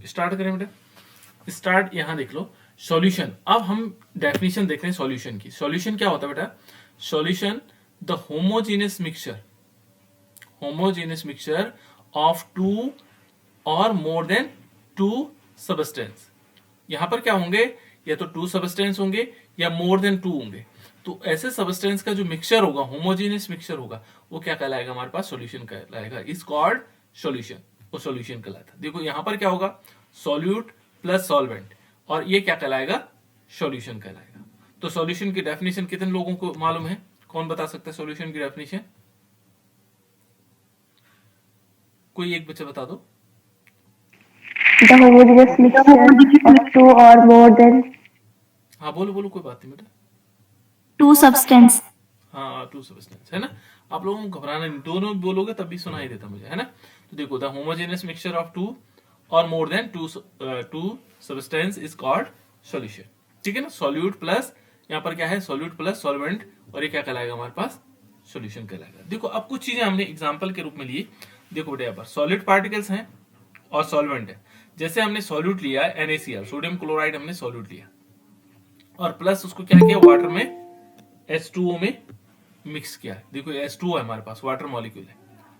Start करें बेटा, start यहां देख लो सॉल्यूशन। अब हम डेफिनेशन देख रहे हैं सॉल्यूशन की। सॉल्यूशन क्या होता है बेटा? Solution the homogeneous mixture of two और मोर देन टू सबस्टेंस। यहां पर क्या होंगे? या तो टू सबस्टेंस होंगे या मोर देन टू होंगे। तो ऐसे सबस्टेंस का जो मिक्सचर होगा, होमोजेनियस मिक्सचर होगा, वो क्या कहलाएगा? हमारे पास सॉल्यूशन कहलाएगा। Is called solution. वो सॉल्यूशन कहलाता है। देखो यहां पर क्या होगा? सॉल्यूट प्लस सॉल्वेंट, और ये क्या कहलाएगा? सॉल्यूशन कहलाएगा। तो सॉल्यूशन की डेफिनेशन कितने लोगों को मालूम है? कौन बता सकता है सॉल्यूशन की डेफिनेशन? कोई एक बच्चा बता दो। The homogeneous mixture of two or more than हाँ बोलो बोलो, कोई बात नहीं बेटा। two substance. हाँ, टू सबस्टेंस है ना। आप लोगों को घबराना नहीं, दोनों बोलोगे तब भी सुनाई देता मुझे, है ना। तो देखो, the homogeneous mixture of two और more than two substance is called solution. ठीक है ना। सॉल्यूट प्लस, यहाँ पर क्या है? सॉल्यूट प्लस सॉल्वेंट, और ये क्या कहलाएगा हमारे पास? सॉल्यूशन कहलाएगा। देखो अब कुछ चीजें हमने एग्जांपल के रूप में ली। देखो बेटा, यहाँ पर सॉलिड पार्टिकल्स हैं और सॉल्वेंट है। जैसे हमने सॉल्यूट लिया NaCl, सोडियम क्लोराइड हमने सॉल्यूट लिया, और प्लस उसको क्या किया? वाटर में H2O में मिक्स किया। देखो ये H2O है हमारे पास, वाटर मॉलिक्यूल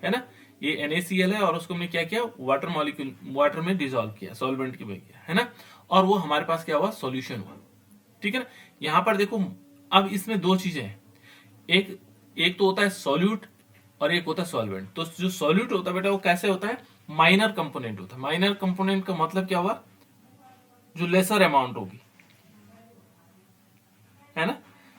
है ना। ये NaCl है, और उसको हमने क्या किया? वाटर मॉलिक्यूल, वाटर में डिसॉल्व किया, सॉल्वेंट की में किया, है ना। और वो हमारे पास क्या हुआ? सॉल्यूशन हुआ। ठीक है ना। यहां पर देखो, अब इसमें दो चीजें हैं। एक तो होता है सॉल्यूट और एक होता है सॉल्वेंट। तो जो सॉल्यूट होता है बेटा, वो कैसे होता है? माइनर कंपोनेंट होता है। माइनर कंपोनेंट का मतलब क्या हुआ? जो लेसर अमाउंट होगी, है ना,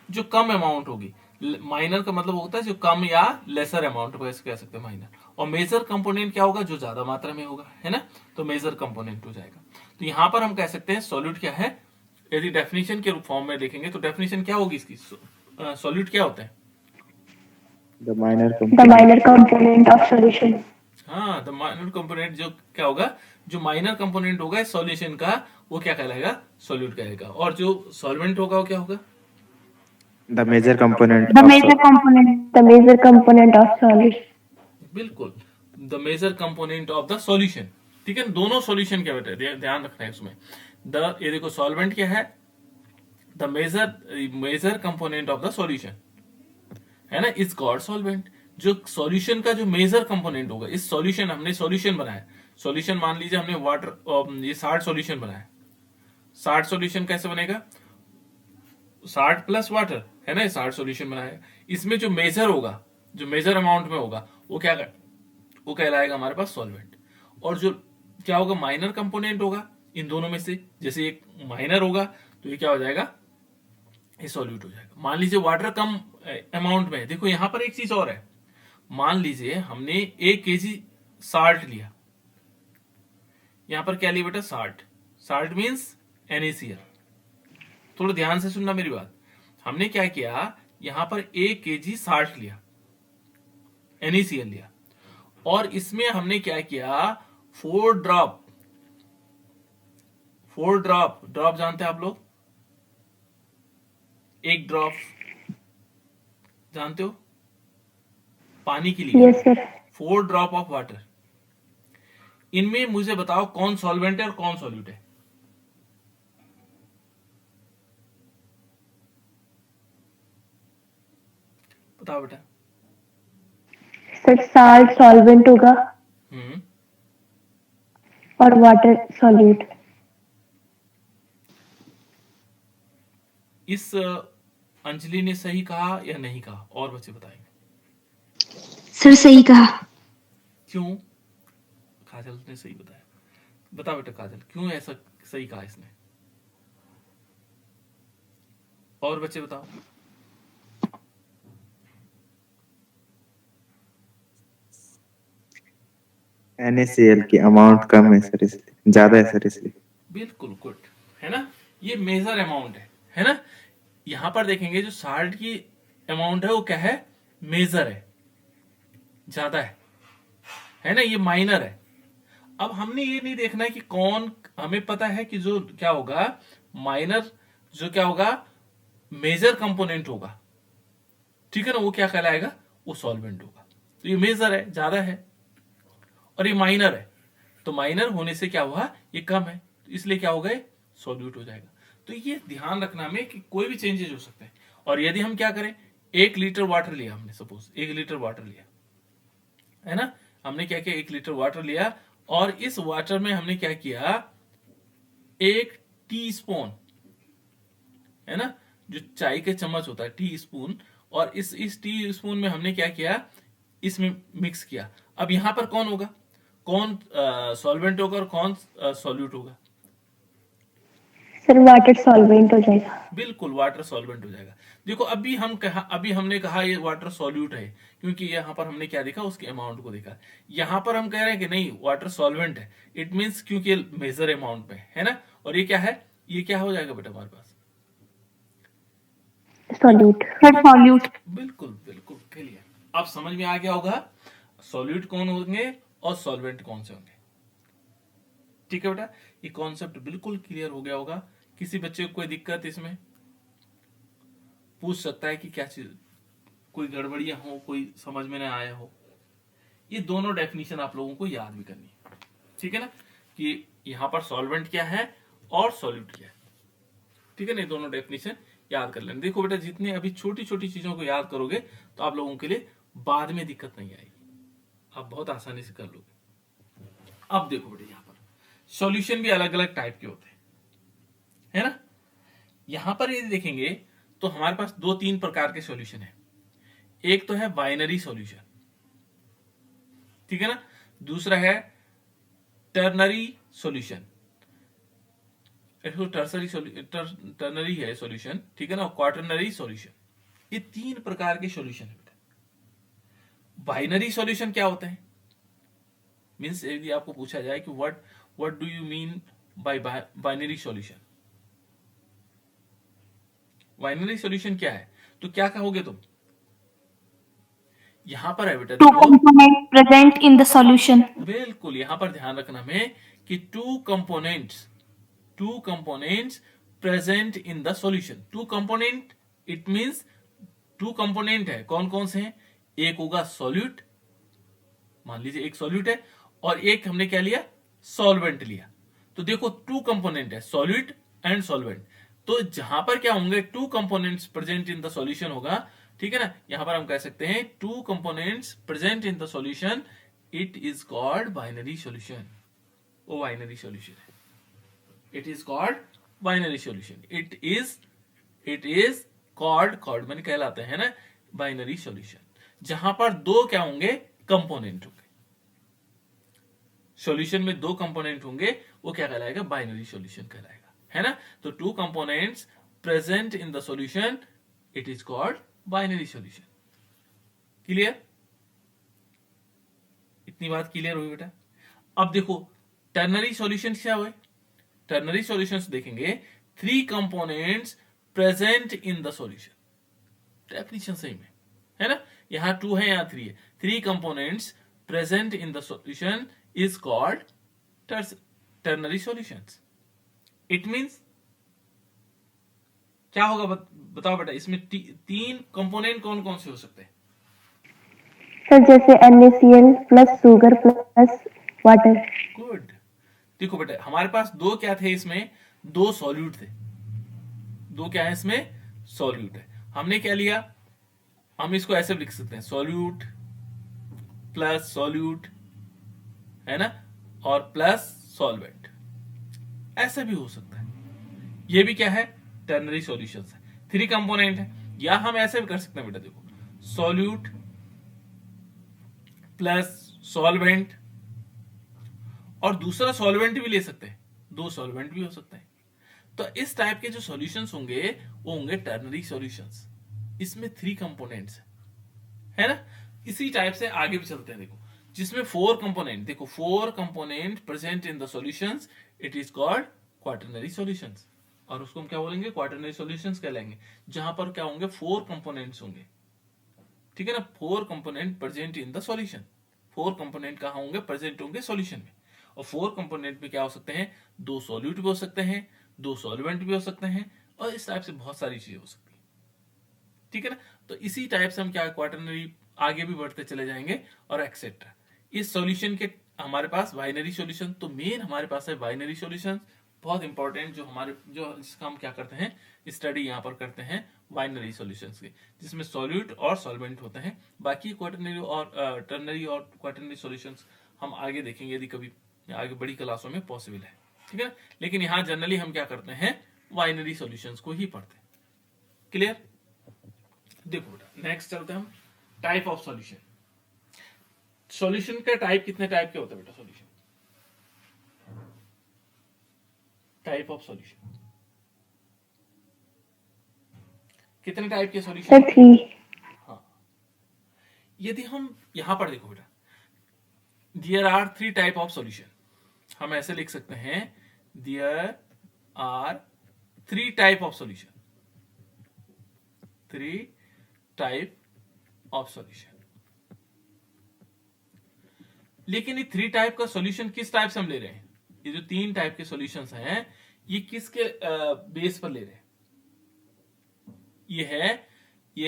जो कम अमाउंट होगी। माइनर का मतलब होता है जो कम या लेसर अमाउंट को ऐसे कह सकते हैं माइनर। और मेजर कंपोनेंट क्या होगा? जो ज्यादा मात्रा में होगा, है ना। तो मेजर कंपोनेंट हो जाएगा। तो यहां पर हम कह सकते हैं सॉल्यूट क्या है। यदि डेफिनेशन के फॉर्म में देखेंगे तो डेफिनेशन क्या होगी इसकी? सॉल्यूट क्या होता है? The minor The minor component of solution. हाँ, द माइनर कंपोनेंट जो क्या होगा? जो माइनर कंपोनेंट होगा सॉल्यूशन का, वो क्या कहलाएगा? सॉल्यूट कहलाएगा। और जो सॉल्वेंट होगा वो क्या होगा? the major component The of major component. The major component of solution. बिल्कुल, the major component of the solution. ठीक है, दोनों सॉल्यूशन क्या बेटा, ध्यान रखना है उसमें। ये देखो, सॉल्वेंट क्या है? The major component of the solution, है ना, इज कॉल्ड सॉल्वेंट। जो सॉल्यूशन का जो मेजर कंपोनेंट होगा, इस सॉल्यूशन, हमने सॉल्यूशन बनाया। सॉल्यूशन मान लीजिए हमने वाटर, ये 60 सॉल्यूशन बनाया। 60 सॉल्यूशन कैसे बनेगा? 60 प्लस वाटर, है ना, 60 सॉल्यूशन बनाया। इसमें जो मेजर होगा, जो मेजर अमाउंट में होगा, वो कहलाएगा हमारे पास सॉल्वेंट। और जो क्या होगा? माइनर कंपोनेंट होगा इन दोनों में से। जैसे एक माइनर होगा तो ये क्या हो जाएगा? ये सॉल्यूट हो जाएगा। मान लीजिए वाटर कम अमाउंट में है। देखो यहां पर एक चीज और है। मान लीजिए हमने 1 kg साल्ट लिया। यहां पर क्या लिया बेटा? साल्ट। Salt means NaCl। थोड़ा ध्यान से सुनना मेरी बात। हमने क्या किया? यहां पर 1 kg साल्ट लिया, NaCl लिया, और इसमें हमने क्या किया? 4 ड्रॉप, 4 ड्रॉप, ड्रॉप जानते हैं आप लोग? एक ड्रॉप जानते हो? पानी के लिए। Yes, sir. 4 drop of water. इनमें मुझे बताओ कौन सॉल्वेंट है और कौन सॉल्यूट है? बताओ बेटा। Sir, salt solvent होगा हम्म, और water solute. इस अंजलि ने सही कहा या नहीं कहा? और बच्चे बताएंगे। सर सही कहा। क्यों? काजल ने सही बताया। बता बेटा काजल, क्यों ऐसा सही कहा इसने? और बच्चे बताओ। NaCl की अमाउंट कम है सर, इसलिए ज्यादा है सर, इसलिए। बिल्कुल गुड, है ना। ये मेजर अमाउंट है ना। यहां पर देखेंगे जो साल्ट की अमाउंट है वो क्या है? मेजर है, ज्यादा है ना। ये माइनर है। अब हमने ये नहीं देखना है कि कौन, हमें पता है कि जो क्या होगा माइनर, जो क्या होगा मेजर कंपोनेंट होगा, ठीक है ना, वो क्या कहलाएगा? वो सॉल्वेंट होगा। तो ये मेजर है, ज्यादा है, और ये माइनर है। तो माइनर होने से क्या हुआ? ये कम है, तो इसलिए क्या हो गए, सॉल्यूट हो जाएगा। तो ये ध्यान रखना हमें कि कोई भी चेंजेस हो सकते हैं। और यदि हम क्या करें, 1 लीटर वाटर लिया हमने, सपोज 1 लीटर वाटर लिया है ना, हमने क्या किया, 1 लीटर वाटर लिया और इस वाटर में हमने क्या किया, 1 टीस्पून, है ना, जो चाय के चम्मच होता है टीस्पून, और इस टीस्पून में हमने क्या किया, इसमें मिक्स किया। अब यहां पर कौन होगा, कौन सॉल्वेंट होगा और कौन सॉल्यूट होगा, सर वाटर सॉल्वेंट हो जाएगा। बिल्कुल वाटर सॉल्वेंट हो जाएगा। देखो अभी हमने कहा ये वाटर सॉल्यूट है, क्योंकि यहाँ पर हमने क्या देखा, उसके अमाउंट को देखा। यहाँ पर हम कह रहे हैं कि नहीं वाटर सॉल्वेंट है, इट मीन्स क्योंकि मेजर अमाउंट में है ना। और ये क्या है, ये क्या हो जाएगा बेटा हमारे पास, सॉल्यूट। सॉल्यूट। बिल्कुल बिल्कुल क्लियर। अब समझ में आ गया होगा सॉल्यूट कौन होंगे और सॉल्वेंट कौन से होंगे। ठीक है बेटा, ये कॉन्सेप्ट बिल्कुल क्लियर हो गया होगा। किसी बच्चे को कोई दिक्कत इसमें पूछ सकता है कि क्या चीज, कोई गड़बड़ियां हो, कोई समझ में ना आया हो। ये दोनों डेफिनेशन आप लोगों को याद भी करनी है, ठीक है ना, कि यहां पर सॉल्वेंट क्या है और सॉल्यूट क्या है। ठीक है ना, ये दोनों डेफिनेशन याद कर लेना। देखो बेटा, जितने अभी छोटी छोटी चीजों को याद करोगे तो आप लोगों के लिए बाद में दिक्कत नहीं आएगी, आप बहुत आसानी से कर लोगे। अब देखो बेटा, यहाँ पर सॉल्यूशन भी अलग अलग टाइप के होते हैं, है ना। यहां पर यदि देखेंगे तो हमारे पास 2-3 प्रकार के सॉल्यूशन है। एक तो है बाइनरी सॉल्यूशन, ठीक है ना, दूसरा है टर्नरी सॉल्यूशन, टर्नरी है सॉल्यूशन, ठीक है ना, क्वाटरनरी सॉल्यूशन। ये 3 प्रकार के सॉल्यूशन है बेटा। बाइनरी सॉल्यूशन क्या होता है, मींस यदि आपको पूछा जाए कि what do you mean by binary solution, binary solution क्या है, तो क्या कहोगे तुम। यहां पर है बेटा, टू देखो component present in the solution. बिल्कुल, यहां पर ध्यान रखना हमें कि two components present in the solution. Two component it means 2 component है, कौन कौन से हैं, एक होगा सॉल्यूट, मान लीजिए एक सॉल्यूट है, और एक हमने क्या लिया, सॉल्वेंट लिया। तो देखो 2 कंपोनेंट है, सॉल्यूट एंड सॉल्वेंट। तो जहां पर क्या होंगे, 2 components present in the solution होगा, ठीक है ना। यहां पर हम कह सकते हैं 2 components present in the solution, it is called binary solution. वो बाइनरी सॉल्यूशन है, it is called binary solution, it is called मैंने कहलाते हैं ना बाइनरी सॉल्यूशन, जहां पर 2 क्या होंगे, कंपोनेंट होंगे। सॉल्यूशन में 2 कंपोनेंट होंगे, वो क्या कहलाएगा, बाइनरी सॉल्यूशन कहलाएगा, है ना। तो 2 components present in the solution, it is called binary solution. Clear, इतनी बात क्लियर हुई बेटा। अब देखो टर्नरी सॉल्यूशन क्या हुए, टर्नरी सॉल्यूशंस देखेंगे, 3 components present in the solution. Definition सही में है ना, यहां 2 है, यहां 3 है। 3 components present in the solution is called ternary solutions. It means क्या होगा, बताओ बेटा, इसमें 3 कंपोनेंट कौन कौन से हो सकते हैं। सर जैसे NaCl plus sugar plus water. Good. देखो बेटा, हमारे पास 2 क्या थे, इसमें 2 सॉल्यूट थे, 2 क्या है इसमें, सॉल्यूट है। हमने क्या लिया, हम इसको ऐसे भी लिख सकते हैं, सॉल्यूट प्लस सॉल्यूट, है ना, और प्लस सॉल्वेंट, ऐसा भी हो सकता है। ये भी क्या है, टर्नरी सॉल्यूशंस है, 3 कंपोनेंट है। या हम ऐसे भी कर सकते हैं बेटा, देखो सॉल्यूट प्लस सॉल्वेंट, और दूसरा सॉल्वेंट भी ले सकते हैं, 2 सॉल्वेंट भी हो सकते हैं। तो इस टाइप के जो सॉल्यूशंस होंगे वो होंगे टर्नरी सॉल्यूशंस, इसमें 3 कंपोनेंट्स है ना। इसी टाइप से आगे भी चलते हैं, देखो जिसमें 4 कंपोनेंट, देखो 4 component present in the solutions, it is called quaternary solutions. और उसको हम क्या बोलेंगे, क्वाटरनरी सॉल्यूशंस कहलाएंगे, जहां पर क्या होंगे, 4 कंपोनेंट्स होंगे, ठीक है ना। 4 component present in the solution, 4 component कहां होंगे, प्रेजेंट होंगे सॉल्यूशन में। और 4 कंपोनेंट में क्या हो सकते हैं, 2 सॉल्यूट भी हो सकते हैं, 2 सॉल्वेंट भी हो सकते हैं, और इस टाइप से बहुत सारी चीजें हो सकती है, ठीक है ना। तो इसी टाइप से हम क्या क्वाटरनरी आगे भी बढ़ते चले जाएंगे और एक्सेट्रा। इस सॉल्यूशन के हमारे पास बाइनरी सॉल्यूशन, तो मेन हमारे पास है बाइनरी सॉल्यूशन, बहुत इंपॉर्टेंट, जो जिसका हम क्या करते हैं, स्टडी यहाँ पर करते हैं बाइनरी सॉल्यूशंस की, जिसमें सॉल्यूट और सॉल्वेंट होते हैं। बाकी क्वाटरनरी और टर्नरी और क्वाटरनरी सॉल्यूशंस हम आगे देखेंगे यदि कभी आगे बड़ी क्लासों में पॉसिबल है, ठीक है। लेकिन यहाँ जनरली हम क्या करते हैं, बाइनरी सॉल्यूशंस को ही पढ़ते हैं। क्लियर? देखो बेटा, नेक्स्ट चलते हैं हम टाइप ऑफ सॉल्यूशन। सॉल्यूशन का टाइप, कितने टाइप के होते हैं बेटा सॉल्यूशन? टाइप ऑफ सॉल्यूशन कितने टाइप के सॉल्यूशन? सर 3. हाँ, यदि हम यहां पर देखो बेटा, there are 3 type of solution, हम ऐसे लिख सकते हैं, there are 3 type of solution, 3 type of solution. लेकिन ये 3 टाइप का सॉल्यूशन किस टाइप से हम ले रहे हैं? ये जो 3 टाइप के सॉल्यूशंस हैं, ये किसके बेस पर ले रहे हैं? ये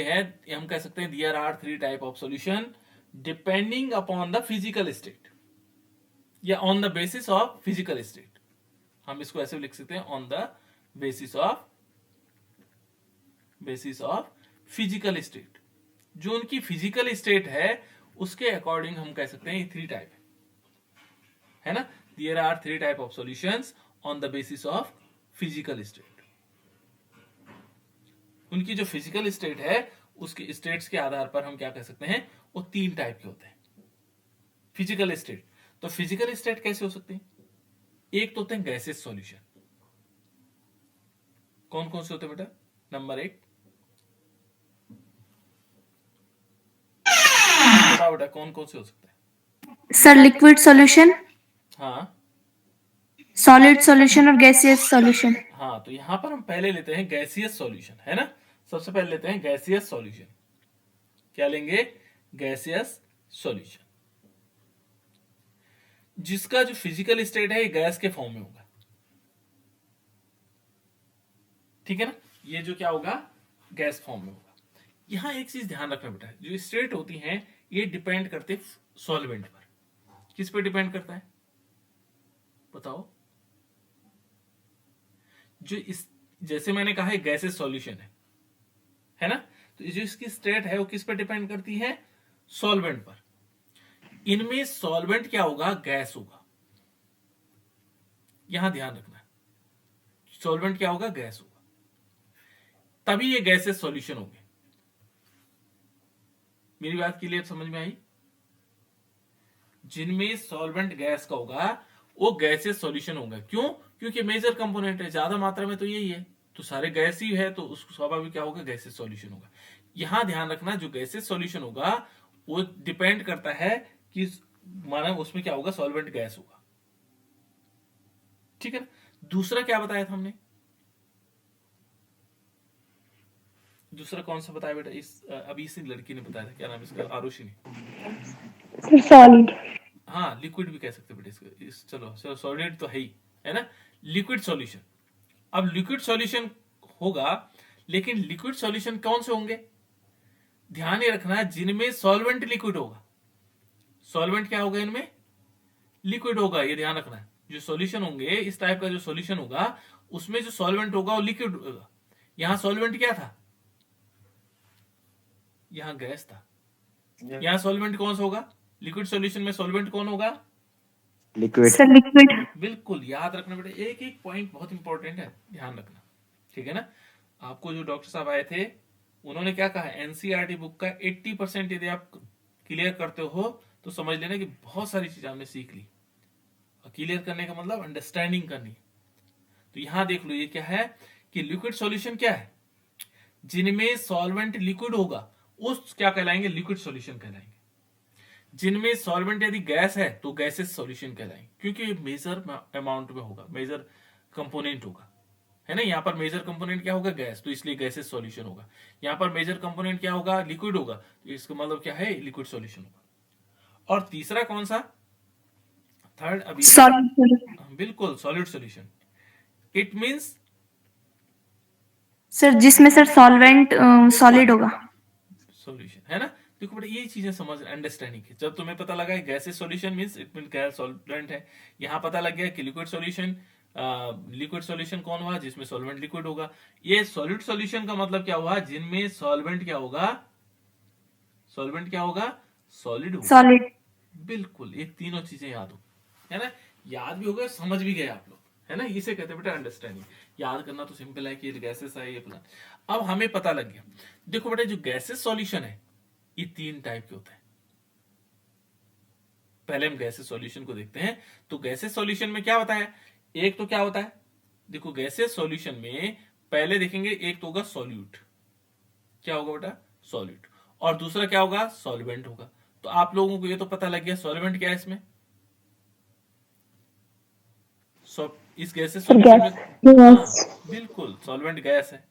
है हम कह सकते हैं there are 3 type of solution depending upon the physical state, या on the basis of physical state. हम इसको ऐसे लिख सकते हैं, on the basis of physical state. जो उनकी फिजिकल स्टेट है उसके अकॉर्डिंग हम कह सकते हैं ये 3 टाइप है ना। There are 3 type of solutions on the basis of physical state. उनकी जो फिजिकल स्टेट है उसके स्टेट्स के आधार पर हम क्या कह सकते हैं, वो 3 टाइप के होते हैं। फिजिकल स्टेट, तो फिजिकल स्टेट कैसे हो सकते हैं? एक तो होते हैं गैसेस सॉल्यूशन। कौन कौन से होते हैं बेटा? नंबर 1, बताओ बेटा कौन कौन से हो सकते हैं? सर लिक्विड सॉल्यूशन, हाँ सॉलिड सॉल्यूशन और गैसियस सॉल्यूशन। हाँ, तो यहां पर हम पहले लेते हैं गैसियस सॉल्यूशन, है ना। सबसे पहले लेते हैं गैसियस सॉल्यूशन। क्या लेंगे? गैसियस सॉल्यूशन, जिसका जो फिजिकल स्टेट है ये गैस के फॉर्म में होगा, ठीक है ना। ये जो क्या होगा, गैस फॉर्म में होगा। यहां एक चीज ध्यान रखना बेटा, जो स्टेट होती हैं ये डिपेंड करते सॉल्वेंट पर। किस पे डिपेंड करता है बताओ? जो इस, जैसे मैंने कहा है गैसेस सॉल्यूशन है ना, तो जो इसकी स्टेट है वो किस पे डिपेंड करती है? सॉल्वेंट पर। इनमें सॉल्वेंट क्या होगा? गैस होगा। यहां ध्यान रखना, सॉल्वेंट क्या होगा? गैस होगा, तभी ये गैसेस सॉल्यूशन होंगे। मेरी बात क्लियर समझ में आई? जिनमें सॉल्वेंट गैस का होगा वो गैसेस सॉल्यूशन होगा। क्यों? क्योंकि मेजर कंपोनेंट है, ज्यादा मात्रा में तो यही है, तो सारे गैस ही है, तो उसको स्वाभाविक क्या होगा? गैसेस सॉल्यूशन होगा। यहां ध्यान रखना, जो गैसेस सॉल्यूशन होगा वो डिपेंड करता है कि माना उसमें क्या होगा? सॉल्वेंट गैस होगा, ठीक है ना। दूसरा क्या बताया था हमने? दूसरा कौन सा बताया बेटा? अभी इसी लड़की ने बताया था, क्या नाम इसका? आरुषि ने। Sir solid. हाँ, लिक्विड भी कह सकते बेटा इसको। चलो सॉलिड तो है ना। लिक्विड सॉल्यूशन, अब लिक्विड सॉल्यूशन होगा, लेकिन लिक्विड सॉल्यूशन कौन से होंगे? ध्यान ये रखना, जिनमें सॉल्वेंट लिक्विड होगा। सॉल्वेंट क्या होगा? इनमें लिक्विड होगा, ये ध्यान रखना। जो सॉल्यूशन होंगे, इस टाइप का जो सॉल्यूशन होगा उसमें जो सॉल्वेंट होगा वो लिक्विड होगा। यहां सॉल्वेंट क्या था? यहां गैस था। यहां सॉल्वेंट कौन सा होगा? लिक्विड सॉल्यूशन में सॉल्वेंट कौन होगा? लिक्विड. Sir liquid. बिल्कुल, याद रखना बेटा, एक एक पॉइंट बहुत इंपॉर्टेंट है, ध्यान रखना, ठीक है ना। आपको जो डॉक्टर साहब आए थे उन्होंने क्या कहा? एनसीईआरटी बुक का 80% यदि आप क्लियर करते हो तो समझ लेना कि बहुत सारी चीजें आपने सीख ली। और क्लियर करने का मतलब अंडरस्टैंडिंग करनी। तो यहां देख लो, ये क्या है कि लिक्विड सॉल्यूशन क्या है? जिनमें सॉल्वेंट लिक्विड होगा उस क्या कहलाएंगे? लिक्विड सॉल्यूशन कहलाएंगे। जिनमें सॉल्वेंट यदि गैस है तो गैसेस सॉल्यूशन कहलाएंगे, क्योंकि मेजर अमाउंट में होगा, मेजर कंपोनेंट होगा, है ना। यहाँ पर मेजर कंपोनेंट क्या होगा? गैस, तो इसलिए गैसेस सॉल्यूशन होगा। यहाँ पर मेजर कंपोनेंट क्या होगा? लिक्विड होगा, तो इसका मतलब क्या है? लिक्विड सॉल्यूशन होगा। और तीसरा कौन सा? थर्ड अभी सॉलिड। बिल्कुल, solid solution. It means sir जिसमें सर सॉल्वेंट सॉलिड होगा। सॉल्यूशन, है ना। देखो बेटा ये चीजें समझ अंडरस्टैंडिंग की, जब तुम्हें पता लगा gases solution means it mean gas solvent है, यहाँ पता लग गया कि लिक्विड सॉल्यूशन, लिक्विड सॉल्यूशन कौन हुआ जिसमें सॉल्वेंट लिक्विड होगा। ये सॉलिड सॉल्यूशन का मतलब क्या हुआ, जिनमें सॉल्वेंट क्या होगा, सॉल्वेंट क्या होगा, सॉलिड होगा। Solid. बिल्कुल, ये तीनों चीजें याद हो, है ना, याद भी हो गए, समझ भी गए आप लोग, है ना, इसे कहते हैं बेटा अंडरस्टैंडिंग। याद करना तो सिंपल है कि ये गैसेस है ये प्लान। अब हमें पता लग गया, देखो बेटा जो गैसेस सॉल्यूशन है ये तीन टाइप के होते हैं। पहले हम गैसेस सॉल्यूशन को देखते हैं। तो गैसेस सॉल्यूशन में क्या होता है, एक तो क्या होता है, देखो गैसेस सॉल्यूशन में पहले देखेंगे, एक तो होगा सॉल्यूट, क्या होगा बेटा, सॉल्यूट, और दूसरा क्या होगा, सॉल्वेंट होगा। तो आप लोगों को ये तो पता लग गया सॉल्वेंट क्या है इसमें, इस गैसेस सॉल्यूशन में, गैस हाँ बिल्कुल सॉल्वेंट गैस है।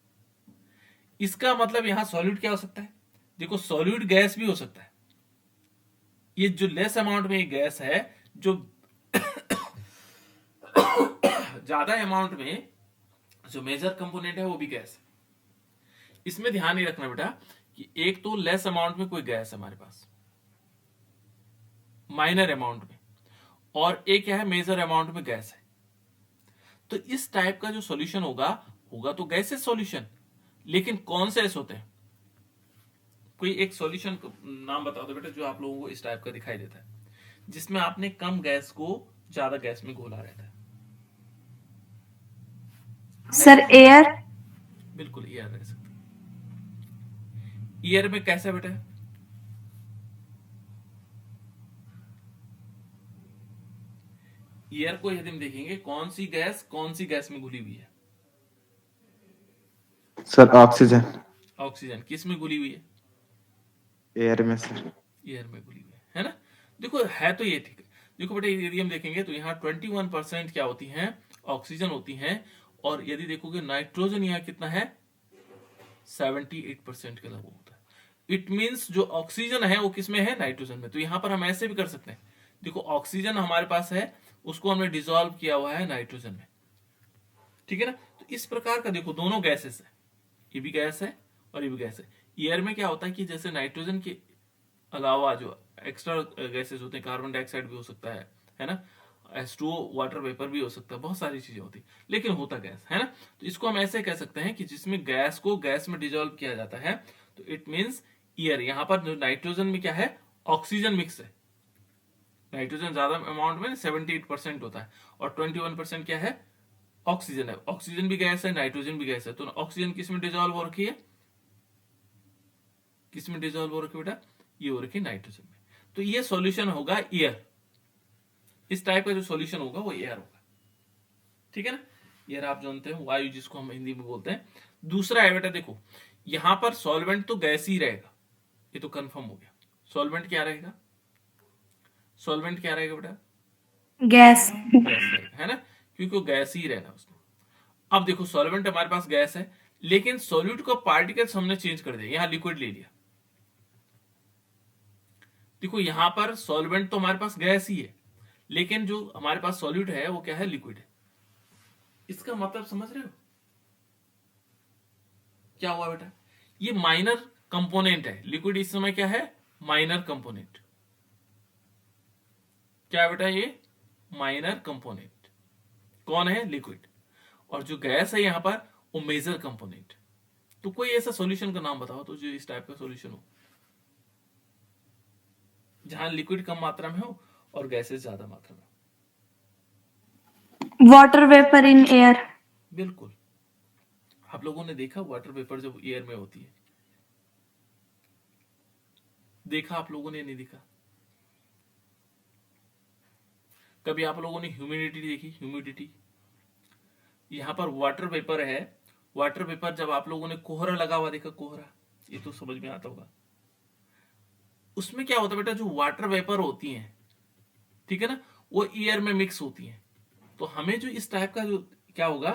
इसका मतलब यहां सॉल्यूट क्या हो सकता है, देखो सॉल्यूट गैस भी हो सकता है। ये जो लेस अमाउंट में ये गैस है, जो ज्यादा अमाउंट में जो मेजर कंपोनेंट है वो भी गैस है। इसमें ध्यान नहीं रखना बेटा कि एक तो लेस अमाउंट में कोई गैस है हमारे पास माइनर अमाउंट में, और एक क्या है मेजर अमाउंट में गैस है। तो इस टाइप का जो सॉल्यूशन होगा होगा तो गैसेस सॉल्यूशन। लेकिन कौन से ऐसे होते हैं, कोई एक सॉल्यूशन नाम बता दो बेटा जो आप लोगों को इस टाइप का दिखाई देता है, जिसमें आपने कम गैस को ज्यादा गैस में घोला रहता है। Sir, air. बिल्कुल ईयर रह सकते, ईयर में कैसा बेटा, ईयर को यदि हम देखेंगे कौन सी गैस में घुली हुई है, सर ऑक्सीजन ऑक्सीजन किस में घुली हुई है, एयर में सर। एयर में घुली हुई है ना। देखो है तो ये ठीक है। देखो बेटा यदि हम देखेंगे तो यहाँ 21% क्या होती हैं, ऑक्सीजन होती हैं, और यदि देखोगे नाइट्रोजन यहाँ कितना है, 78% के लगभग होता है। इट मींस जो ऑक्सीजन है वो किसमें है, नाइट्रोजन में। तो यहाँ पर हम ऐसे भी कर सकते हैं, देखो ऑक्सीजन हमारे पास है, उसको हमने डिसॉल्व किया हुआ है नाइट्रोजन में, ठीक है ना। तो इस प्रकार का देखो दोनों गैसेस है, ये भी गैस है और ये भी गैस है। एयर में क्या होता है कि जैसे नाइट्रोजन के अलावा जो एक्स्ट्रा गैसेस होते हैं, कार्बन डाइऑक्साइड भी हो सकता है ना, H2O वाटर वेपर भी हो सकता है, बहुत सारी चीजें होती, लेकिन होता गैस है ना। तो इसको हम ऐसे कह सकते हैं कि जिसमें गैस को गैस में डिजोल्व किया जाता है, तो इट मींस एयर। यहाँ पर जो नाइट्रोजन में क्या है, ऑक्सीजन मिक्स है, नाइट्रोजन ज्यादा अमाउंट में 78% होता है, और 21% क्या है, ऑक्सीजन है। ऑक्सीजन भी गैस है, नाइट्रोजन भी गैस है। तो ऑक्सीजन किस में डिजोल्व हो रखी है, किस में डिजोल्व हो रखी है बेटा, ये हो रखी है नाइट्रोजन में। तो ये सॉल्यूशन होगा एयर, इस टाइप का जो सॉल्यूशन होगा वो एयर होगा, ठीक है ना। एयर आप जानते हैं वायु जिसको हम हिंदी में बोलते हैं। दूसरा है बेटा देखो यहां पर सॉल्वेंट तो गैस ही रहेगा, ये तो कंफर्म हो गया। सॉल्वेंट क्या रहेगा, सॉल्वेंट क्या रहेगा बेटा, Gas. गैस रहेगा, है ना, क्योंकि वो गैस ही रहना उसमें। अब देखो सॉल्वेंट हमारे पास गैस है, लेकिन सॉल्यूट का पार्टिकल्स हमने चेंज कर दिया, यहां लिक्विड ले लिया। देखो यहां पर सॉल्वेंट तो हमारे पास गैस ही है, लेकिन जो हमारे पास सॉल्यूट है वो क्या है, लिक्विड है। इसका मतलब समझ रहे हो क्या हुआ बेटा, ये माइनर कंपोनेंट है। लिक्विड इस समय क्या है, माइनर कंपोनेंट। क्या है बेटा, ये माइनर कंपोनेंट कौन है, लिक्विड। और जो गैस है यहां पर वो मेजर कंपोनेंट। तो कोई ऐसा सॉल्यूशन का नाम बताओ तो जो इस टाइप का सॉल्यूशन हो, जहां लिक्विड कम मात्रा में हो और गैसेस ज्यादा मात्रा में हो। Water vapor in air. बिल्कुल, आप लोगों ने देखा वाटर वेपर जब एयर में होती है, देखा आप लोगों ने, नहीं देखा कभी आप लोगों ने ह्यूमिडिटी देखी, ह्यूमिडिटी यहां पर वाटर वेपर है। वाटर वेपर जब आप लोगों ने कोहरा लगा हुआ देखा, कोहरा ये तो समझ में आता होगा, उसमें क्या होता है बेटा, जो वाटर वेपर होती हैं, ठीक है ना, वो एयर में मिक्स होती हैं। तो हमें जो इस टाइप का जो क्या होगा,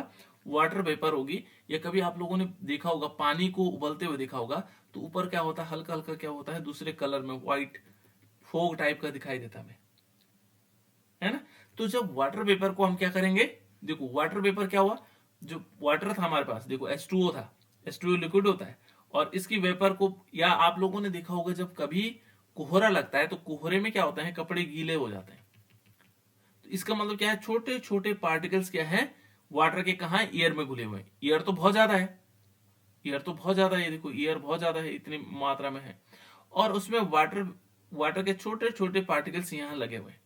वाटर वेपर होगी, या कभी आप लोगों ने देखा होगा पानी को उबलते हुए देखा होगा, तो ऊपर क्या होता है, हल्का हल्का क्या होता है, दूसरे कलर में व्हाइट फोग टाइप का दिखाई देता है हमें, है ना। तो जब वाटर वेपर को हम क्या करेंगे, देखो वाटर वेपर क्या हुआ, जो वाटर था हमारे पास, देखो H2O था, H2O लिक्विड होता है, और इसकी वेपर को, या आप लोगों ने देखा होगा जब कभी कोहरा लगता है तो कोहरे में क्या होता है, कपड़े गीले हो जाते हैं। तो इसका मतलब क्या है, छोटे छोटे पार्टिकल्स क्या है, वाटर के कहा एयर में घुले हुए हैं। एयर तो बहुत ज्यादा है, एयर तो बहुत ज्यादा है, देखो एयर बहुत ज्यादा है, इतनी मात्रा में है, और उसमें वाटर वाटर के छोटे छोटे पार्टिकल्स यहाँ लगे हुए हैं।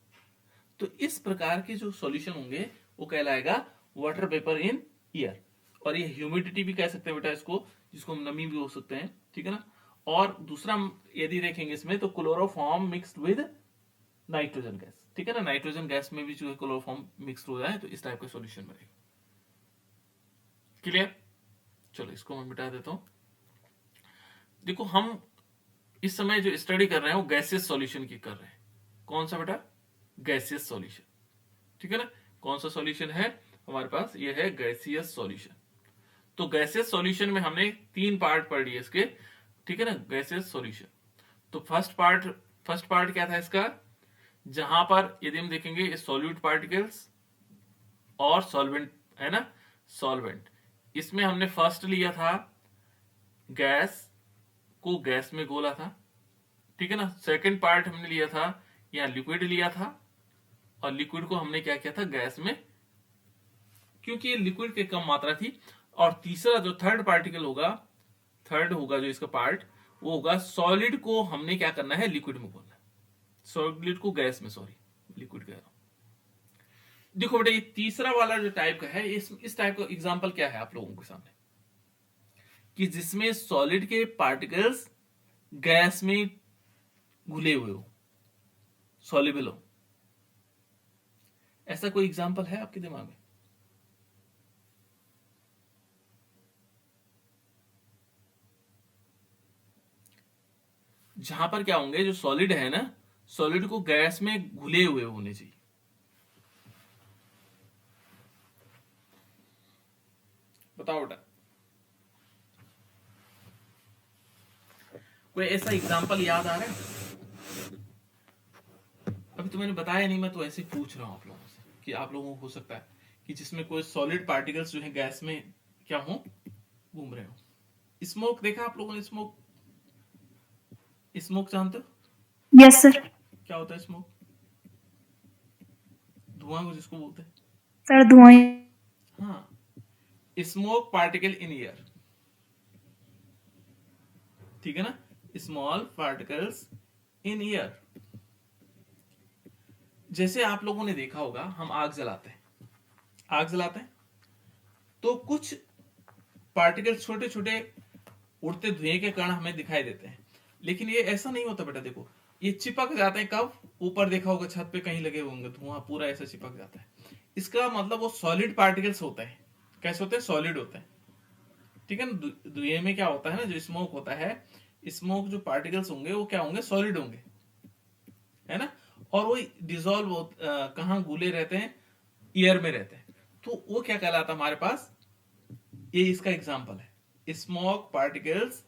तो इस प्रकार के जो सॉल्यूशन होंगे वो कहलाएगा वाटर वेपर इन एयर। और ये ह्यूमिडिटी भी कह सकते हैं बेटा इसको, जिसको हम नमी भी हो सकते हैं, ठीक है ना। और दूसरा यदि देखेंगे इसमें तो chloroform mixed with nitrogen gas, ठीक है ना, नाइट्रोजन गैस में भी जो है क्लोरोफॉर्म मिक्स्ड हो जाए तो इस टाइप का सॉल्यूशन बनेगा। क्लियर? चलो इसको मैं मिटा देता हूं। देखो हम इस समय जो स्टडी कर रहे हैं वो गैसियस सॉल्यूशन की कर रहे हैं। कौन सा बेटा? गैसियस सॉल्यूशन, ठीक है ना। कौन सा सॉल्यूशन है हमारे पास? ये है गैसियस सॉल्यूशन। तो गैसियस सॉल्यूशन में हमने 3 पार्ट पढ़ लिए इसके, ठीक है ना, गैसियस सॉल्यूशन। तो फर्स्ट पार्ट क्या था इसका, जहां पर यदि हम देखेंगे सॉल्यूट पार्टिकल्स और सॉल्वेंट, है ना, सॉल्वेंट। इसमें हमने फर्स्ट लिया था गैस को गैस में घोला था, ठीक है ना। सेकंड पार्ट हमने लिया था, यहाँ लिक्विड लिया था, और लिक्विड को हमने क्या किया था, गैस में, क्योंकि ये लिक्विड की कम मात्रा थी। और तीसरा जो थर्ड होगा जो इसका पार्ट, वो होगा सॉलिड को हमने क्या करना है, लिक्विड में घोलना है। सॉलिड को गैस में, सॉरी लिक्विड कह रहा हूं। देखो बेटा ये तीसरा वाला जो टाइप का है, इस टाइप का एग्जांपल क्या है आप लोगों के सामने, कि जिसमें सॉलिड के पार्टिकल्स गैस में घुले हुए हो, सॉल्युबल हो। ऐसा कोई एग्जांपल है आपके दिमाग में? जहां पर क्या होंगे, जो सॉलिड है ना, सॉलिड को गैस में घुले हुए होने चाहिए। बताओ बेटा, कोई ऐसा एग्जांपल याद आ रहा है? अभी तो मैंने बताया नहीं, मैं तो ऐसे ही पूछ रहा हूं आप लोगों से कि आप लोगों को हो सकता है कि जिसमें कोई सॉलिड पार्टिकल्स जो है गैस में क्या हो, घूम रहे हो। स्मोक देखा आप लोगों ने? स्मोक जानते हो? Yes, sir. क्या होता है स्मोक? धुआं को जिसको बोलते हैं। Sir, धुआं. हाँ, स्मोक पार्टिकल इन एयर, ठीक है ना, स्मॉल पार्टिकल्स इन एयर। जैसे आप लोगों ने देखा होगा, हम आग जलाते हैं तो कुछ पार्टिकल छोटे छोटे उड़ते धुएं के कण हमें दिखाई देते हैं, लेकिन ये ऐसा नहीं होता बेटा। देखो ये चिपक जाते हैं कब? ऊपर देखा होगा छत पे कहीं लगे होंगे, धुआं पूरा ऐसा चिपक जाता है। इसका मतलब वो सॉलिड पार्टिकल्स होते हैं। कैसे होते हैं? सॉलिड होते हैं, ठीक है ना। धुएं में क्या होता है ना, जो स्मोक होता है, स्मोक जो पार्टिकल्स होंगे वो क्या होंगे, सॉलिड होंगे, है ना। और वो डिजोल्व कहाँ घुले रहते हैं, एयर में रहते हैं। तो वो क्या कहलाता है हमारे पास, ये इसका एग्जांपल है, स्मोक पार्टिकल्स,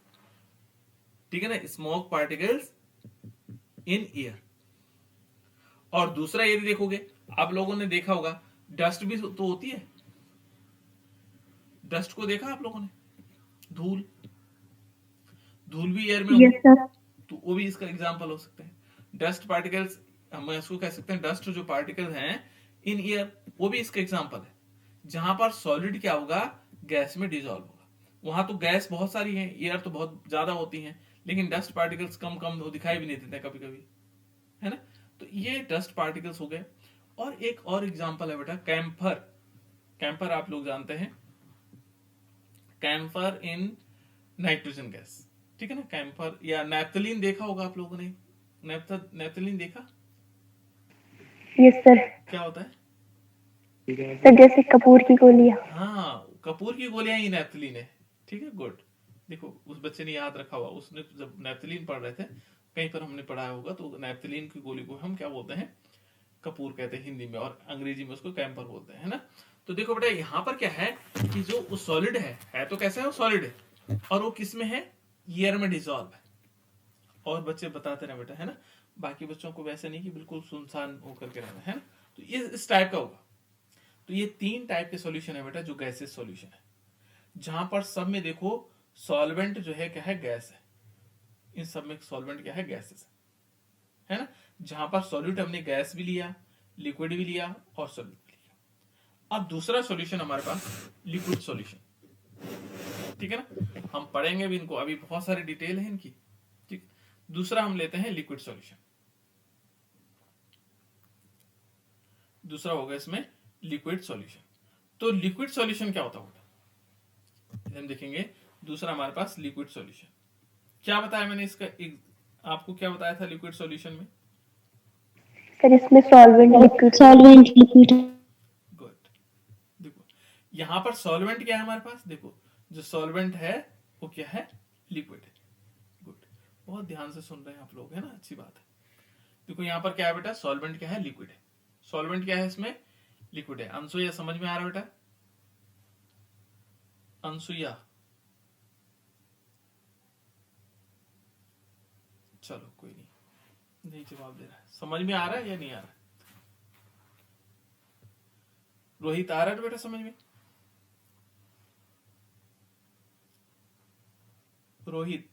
ठीक है ना, स्मोक पार्टिकल्स इन एयर। और दूसरा यदि देखोगे, आप लोगों ने देखा होगा डस्ट भी तो होती है। डस्ट को देखा आप लोगों ने? धूल भी एयर में Yes, होगी, sir. तो वो भी इसका एग्जांपल हो सकते हैं। डस्ट पार्टिकल्स, हम इसको कह सकते हैं डस्ट जो पार्टिकल हैं इन एयर, वो भी इसका एग्जांपल है। जहां पर सॉलिड क्या होगा, गैस में डिजोल्व होगा। वहां तो गैस बहुत सारी है, एयर तो बहुत ज्यादा होती है, लेकिन डस्ट पार्टिकल्स कम दिखाई भी नहीं देते कभी कभी, है ना। तो ये डस्ट पार्टिकल्स हो गए। और एक और एग्जांपल है बेटा, कैंपर आप लोग जानते हैं, कैंपर इन नाइट्रोजन गैस, ठीक है ना। कैंपर या नैप्थलीन देखा होगा आप लोगों ने? नैप्थलीन देखा? Yes, sir. क्या होता है? सर जैसे कपूर की गोलियां. हाँ, कपूर की गोलियां ही नैप्थलीन है, ठीक है, गुड। देखो उस बच्चे ने याद रखा हुआ, उसने जब नैप्थलीन पढ़ रहे थे कहीं पर हमने पढ़ाया होगा, तो नैप्थलीन की गोली को हम क्या बोलते हैं, कपूर कहते हैं हिंदी में, और अंग्रेजी में उसको कैंपर बोलते हैं, है ना। तो देखो बेटा यहाँ पर क्या है कि जो सॉलिड है तो कैसा है, वो सॉलिड है, और वो किस में है, एयर में डिजोल्व है। और बच्चे बताते रहे बेटा, है ना। बाकी बच्चों को वैसे नहीं कि बिल्कुल सुनसान होकर के रहना, है ना। तो ये इस टाइप का होगा। तो ये 3 टाइप के सॉल्यूशन है बेटा, जो गैसेस सॉल्यूशन है, जहां पर सब में देखो सॉल्वेंट जो है क्या है, गैस है। इन सब में सॉल्वेंट क्या है, गैसेस है ना। जहां पर सॉल्यूट हमने गैस भी लिया, लिक्विड भी लिया और सॉल्यूट भी लिया। अब दूसरा सॉल्यूशन हमारे पास लिक्विड सॉल्यूशन, ठीक है ना। हम पढ़ेंगे भी इनको, अभी बहुत सारी डिटेल है इनकी, ठीक। दूसरा हम लेते हैं लिक्विड सॉल्यूशन। दूसरा होगा इसमें लिक्विड सॉल्यूशन। तो लिक्विड सॉल्यूशन क्या होता होगा, हम देखेंगे। दूसरा हमारे पास लिक्विड सॉल्यूशन, क्या बताया मैंने इसका आपको क्या बताया था लिक्विड सॉल्यूशन में? सर इसमें सॉल्वेंट लिक्विड गुड। देखो यहां पर सॉल्वेंट क्या है हमारे पास, देखो जो सॉल्वेंट है वो क्या है, लिक्विड है। गुड, बहुत ध्यान से सुन रहे हैं आप लोग, है ना, अच्छी बात है। देखो यहां पर क्या है बेटा, सॉल्वेंट क्या है, लिक्विड है। सॉल्वेंट क्या है इसमें, लिक्विड है। अनसुया समझ में आ रहा है बेटा? अनसुया, चलो कोई नहीं जवाब दे रहा है। समझ में आ रहा है या नहीं आ रहा है? रोहित आ रहा है बेटा समझ में? रोहित,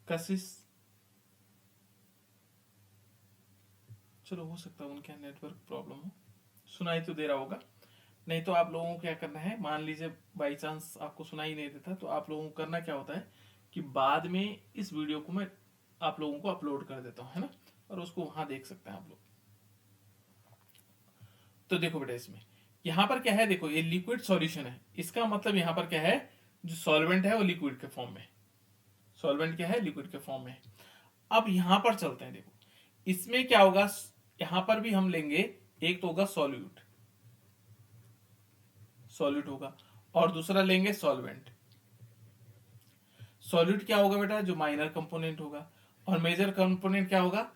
कशिश, चलो हो सकता है उनके नेटवर्क प्रॉब्लम हो, सुनाई तो दे रहा होगा। नहीं तो आप लोगों को क्या करना है, मान लीजिए बाई चांस आपको सुनाई नहीं देता, तो आप लोगों को करना क्या होता है कि बाद में इस वीडियो को मैं आप लोगों को अपलोड कर देता हूं, है ना, और उसको वहां देख सकते हैं आप लोग। तो देखो बेटा इसमें यहां पर क्या है, देखो ये लिक्विड सॉल्यूशन है, इसका मतलब यहां पर क्या है, जो सॉल्वेंट है वो लिक्विड के फॉर्म में, सॉल्वेंट क्या है, लिक्विड के फॉर्म में। अब यहां पर चलते हैं, देखो इसमें क्या होगा, यहां पर भी हम लेंगे, एक तो होगा सॉल्यूट, सॉल्यूट होगा, और दूसरा लेंगे सॉल्वेंट। सॉल्यूट क्या होगा बेटा, जो माइनर कंपोनेंट होगा, और मेजर कंपोनेंट क्या होगा,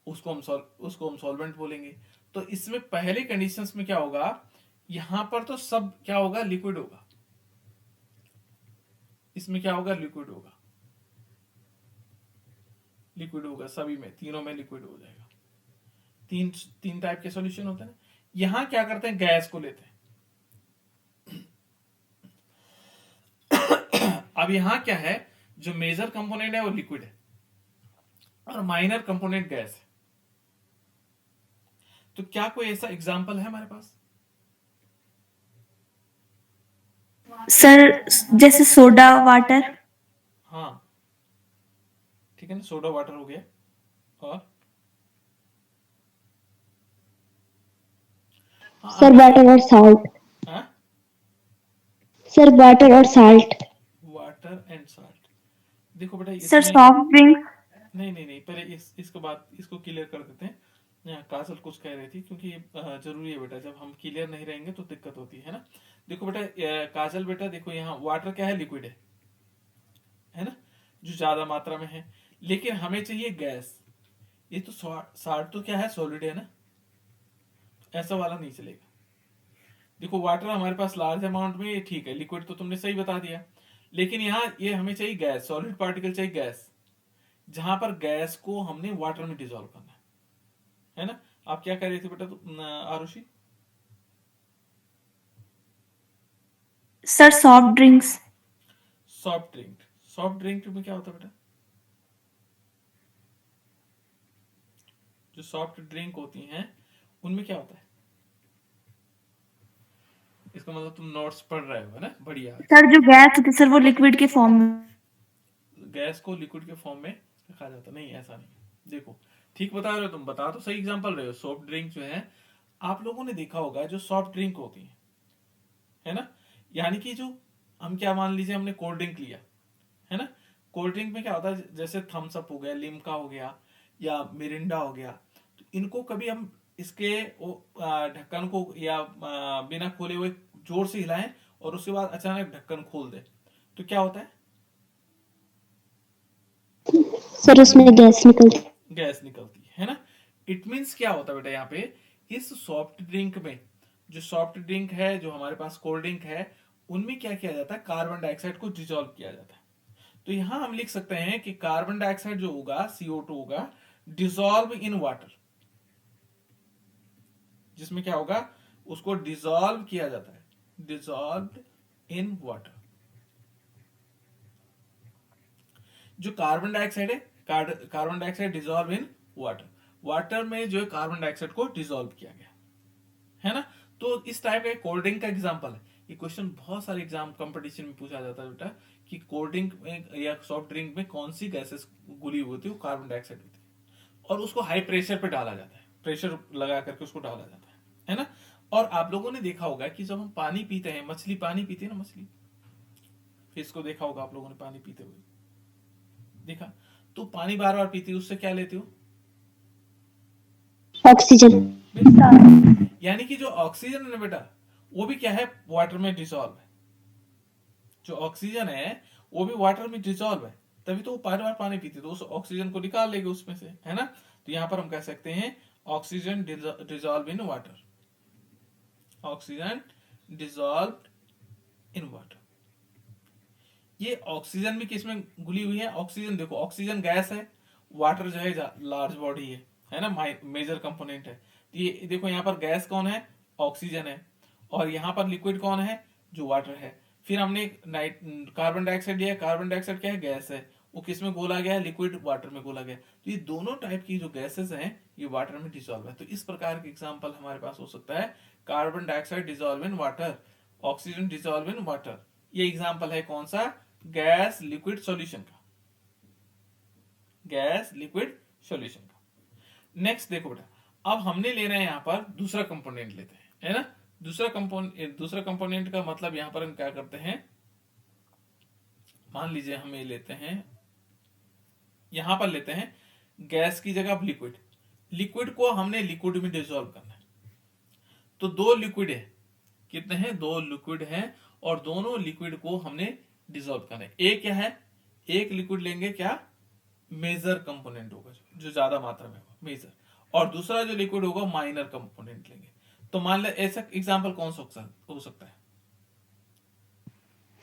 उसको हम सॉल्वेंट बोलेंगे। तो इसमें पहले कंडीशंस में क्या होगा, यहां पर तो सब क्या होगा, लिक्विड होगा। इसमें क्या होगा, लिक्विड होगा, लिक्विड होगा, सभी में, तीनों में लिक्विड हो जाएगा। तीन टाइप के सॉल्यूशन होते हैं ना। यहां क्या करते हैं, गैस को लेते हैं। अब यहां क्या है, जो मेजर कंपोनेंट है वो लिक्विड है और माइनर कंपोनेंट गैस है। तो क्या कोई ऐसा एग्जांपल है हमारे पास? सर जैसे सोडा वाटर। हाँ ठीक है ना, सोडा वाटर हो गया, और हाँ सर वाटर और साल्ट। हाँ सर वाटर और साल्ट। Water and salt. देखो बेटा सर इसमें सॉफ्ट ड्रिंक। नहीं पहले इसको बात इसको क्लियर कर देते हैं। काजल कुछ कह रही थी, क्योंकि जरूरी है बेटा, जब हम क्लियर नहीं रहेंगे तो दिक्कत होती है ना। देखो बेटा काजल बेटा, देखो यहाँ वाटर क्या है, लिक्विड है ना, जो ज्यादा मात्रा में है, लेकिन हमें चाहिए गैस। ये तो साल्ट तो क्या है, सॉलिड है ना, ऐसा वाला नहीं चलेगा। देखो वाटर हमारे पास लार्ज अमाउंट में, ये ठीक है, लिक्विड तो तुमने सही बता दिया, लेकिन यहाँ ये हमें चाहिए गैस, सॉलिड पार्टिकल चाहिए गैस, जहां पर गैस को हमने वाटर में डिजोल्व करना है ना। आप क्या कह रहे थे बेटा Arushi? Sir soft drinks. Soft drink, soft drink में क्या होता है बेटा, जो सॉफ्ट ड्रिंक होती हैं उनमें क्या होता है? इसका मतलब तुम नोट्स पढ़ रहे हो, है ना, बढ़िया। सर जो गैस होती है सर वो लिक्विड के फॉर्म में। गैस को लिक्विड के फॉर्म में रखा जाता, नहीं ऐसा नहीं। देखो ठीक बता रहे हो तुम, बता तो सही एग्जांपल रहे हो। सॉफ्ट ड्रिंक जो है, आप लोगों ने देखा होगा जो सॉफ्ट ड्रिंक होती है ना, यानी कि जो हम क्या मान लीजिए हमने कोल्ड ड्रिंक लिया, है ना, कोल्ड ड्रिंक में क्या होता है, जैसे थम्स अप हो गया, लिम्का हो गया, या मिरिंडा हो गया, तो इनको कभी हम इसके ढक्कन को या बिना खोले हुए जोर से हिलाएं और उसके बाद अचानक ढक्कन खोल दें, तो क्या होता है, सर उसमें गैस निकलती। गैस निकलती है ना। इट मीन्स क्या होता है बेटा, यहाँ पे इस सॉफ्ट ड्रिंक में, जो सॉफ्ट ड्रिंक है, जो हमारे पास कोल्ड ड्रिंक है, उनमें क्या किया जाता है, कार्बन डाइऑक्साइड को डिजोल्व किया जाता है। तो यहां हम लिख सकते हैं कि कार्बन डाइऑक्साइड जो होगा, CO2 होगा, डिजोल्व इन वाटर, जिसमें क्या होगा, उसको डिसॉल्व किया जाता है, डिसॉल्व इन वाटर। जो कार्बन डाइऑक्साइड है, carbon dioxide dissolve in water, water में जो है कार्बन डाइऑक्साइड को डिसॉल्व किया गया, है ना। तो इस टाइप का कोल्ड ड्रिंक का एग्जांपल है। ये क्वेश्चन बहुत सारे एग्जाम कंपटीशन में पूछा जाता है बेटा, कि कोल्ड ड्रिंक में या सॉफ्ट ड्रिंक में कौन सी गैसेस घुली हुई होती है, वो कार्बन डाइऑक्साइड होती है, और उसको हाई प्रेशर पे डाला जाता है, प्रेशर लगा करके उसको डाला जाता है ना। और आप लोगों ने देखा होगा कि जब हम पानी पीते हैं, मछली पानी पीती है ना, मछली फिश को देखा होगा आप लोगों ने पानी पीते हुए, देखा, तो पानी बार बार पीती है, उससे क्या लेते हो, ऑक्सीजन। यानी कि जो ऑक्सीजन है ना बेटा, वो भी क्या है, वाटर में डिसॉल्व है। जो ऑक्सीजन है वो भी वाटर में डिसॉल्व है, तभी तो वो बार बार पानी पीती है, तो उस ऑक्सीजन को निकाल लेगा उसमें से, है ना। तो यहां पर हम कह सकते हैं oxygen dissolve in water, oxygen dissolve in water. ये ऑक्सीजन भी किसमें घुली हुई है, ऑक्सीजन देखो, ऑक्सीजन गैस है, वाटर जो है लार्ज बॉडी है ना, मेजर कंपोनेंट है। तो ये देखो यहाँ पर गैस कौन है, ऑक्सीजन है, और यहाँ पर लिक्विड कौन है, जो वाटर है। फिर हमने कार्बन डाइऑक्साइड लिया, कार्बन डाइऑक्साइड क्या है, गैस है, वो किसमें घोला गया है, लिक्विड वाटर में घोला गया। तो ये दोनों टाइप की जो गैसेस हैं ये वाटर में डिसॉल्व है। तो इस प्रकार के एग्जांपल हमारे पास हो सकता है, carbon dioxide dissolve in water, oxygen dissolve in water. ये एग्जांपल है कौन सा, गैस लिक्विड सॉल्यूशन का, गैस लिक्विड सॉल्यूशन का। नेक्स्ट देखो बेटा, अब हमने लेना है यहाँ पर दूसरा कंपोनेंट लेते हैं, है ना। दूसरा कंपोनेंट का मतलब यहाँ पर हम क्या करते हैं, मान लीजिए हम ये लेते हैं, यहां पर लेते हैं गैस की जगह लिक्विड, लिक्विड को हमने लिक्विड में डिसॉल्व करना है। तो दो लिक्विड है, कितने हैं, दो लिक्विड हैं, और दोनों लिक्विड को हमने डिसॉल्व करना है। एक क्या है, एक लिक्विड लेंगे क्या, मेजर कंपोनेंट होगा, जो ज्यादा मात्रा में होगा, मेजर, और दूसरा जो लिक्विड होगा माइनर कंपोनेंट लेंगे। तो मान ले ऐसा एग्जांपल कौन सा हो सकता है,